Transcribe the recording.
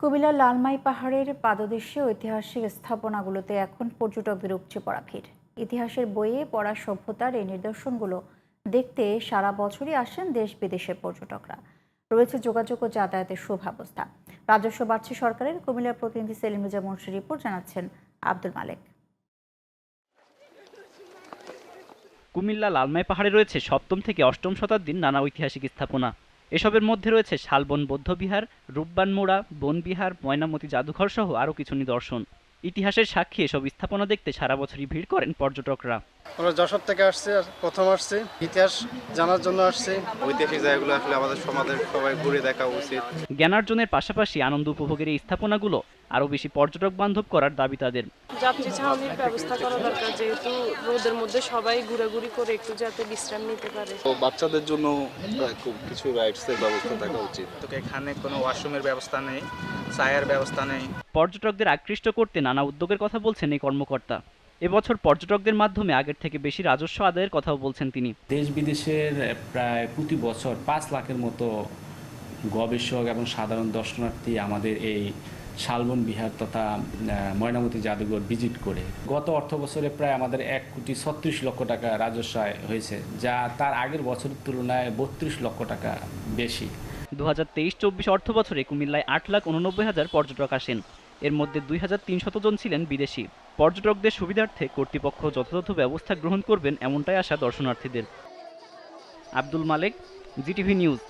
কুমিল্লার লালমাই পাহাড়ের পাদদেশে ঐতিহাসিক স্থাপনাগুলোতে এখন পর্যটকদের উপচে পড়া ভিড়। ইতিহাসের বইয়ে পড়া সভ্যতার এই নিদর্শনগুলো দেখতে সারা বছরই আসেন দেশ বিদেশের পর্যটকরা। রয়েছে যোগাযোগ ও যাতায়াতের সুব্যবস্থা। রাজস্ব বাড়ছে সরকারের। কুমিল্লার প্রতিনিধি সেলিম রেজা মুন্সির রিপোর্ট, জানাচ্ছেন আব্দুল মালেক। কুমিল্লা লালমাই পাহাড়ে রয়েছে সপ্তম থেকে অষ্টম শতাব্দীর নানা ঐতিহাসিক স্থাপনা। এসবের মধ্যে রয়েছে শালবন বৌদ্ধবিহার, রূপবান মোড়া, বনবিহার, ময়নামতি জাদুঘর সহ আরও কিছু নিদর্শন। ইতিহাসের সাক্ষী এসব স্থাপনা দেখতে সারা বছরই ভিড় করেন পর্যটকরা। আমরা যশোর থেকে আসছি, প্রথম আসছি, ইতিহাস জানার জন্য আসছি। ঐতিহাসিক জায়গাগুলো আসলে আমাদের সমাজের সবাই ঘুরে দেখা উচিত। জ্ঞানার্জনের পাশাপাশি আনন্দ উপভোগের এই স্থাপনাগুলো আরও বেশি পর্যটক বান্ধব করার দাবি তাদের। যাত্রী ছাউনির ব্যবস্থা করা দরকার, যেহেতু রোদের মধ্যে সবাই ঘোরাঘুরি করে একটু যাতে বিশ্রাম নিতে পারে। তো বাচ্চাদের জন্য খুব কিছু রাইডসের ব্যবস্থা থাকা উচিত। তো এখানে কোনো ওয়াশরুমের ব্যবস্থা নেই, চায়ের ব্যবস্থা নেই। পর্যটকদের আকৃষ্ট করতে নানা উদ্যোগের কথা বলছেন এই কর্মকর্তা। এবছর পর্যটকদের মাধ্যমে আগের থেকে বেশি রাজস্ব আদায়ের কথাও বলছেন তিনি। দেশ বিদেশের প্রায় প্রতি বছর 5 লাখের মতো গবেষক এবং সাধারণ দর্শনার্থী আমাদের এই শালবন বিহার তথা ময়নামতি জাদুঘর ভিজিট করে। গত অর্থ বছরে প্রায় আমাদের 1,36,00,000 টাকা রাজস্ব আয় হয়েছে, যা তার আগের বছরের তুলনায় 32 লক্ষ টাকা বেশি। 2023-24 অর্থ বছরে কুমিল্লায় 8,89,000 পর্যটক আসেন। এর মধ্যে 2,300 জন ছিলেন বিদেশি। পর্যটকদের সুবিধার্থে কর্তৃপক্ষ যথাযথ ব্যবস্থা গ্রহণ করবেন, এমনটাই আশা দর্শনার্থীদের। আব্দুল মালেক, জিটিভি নিউজ।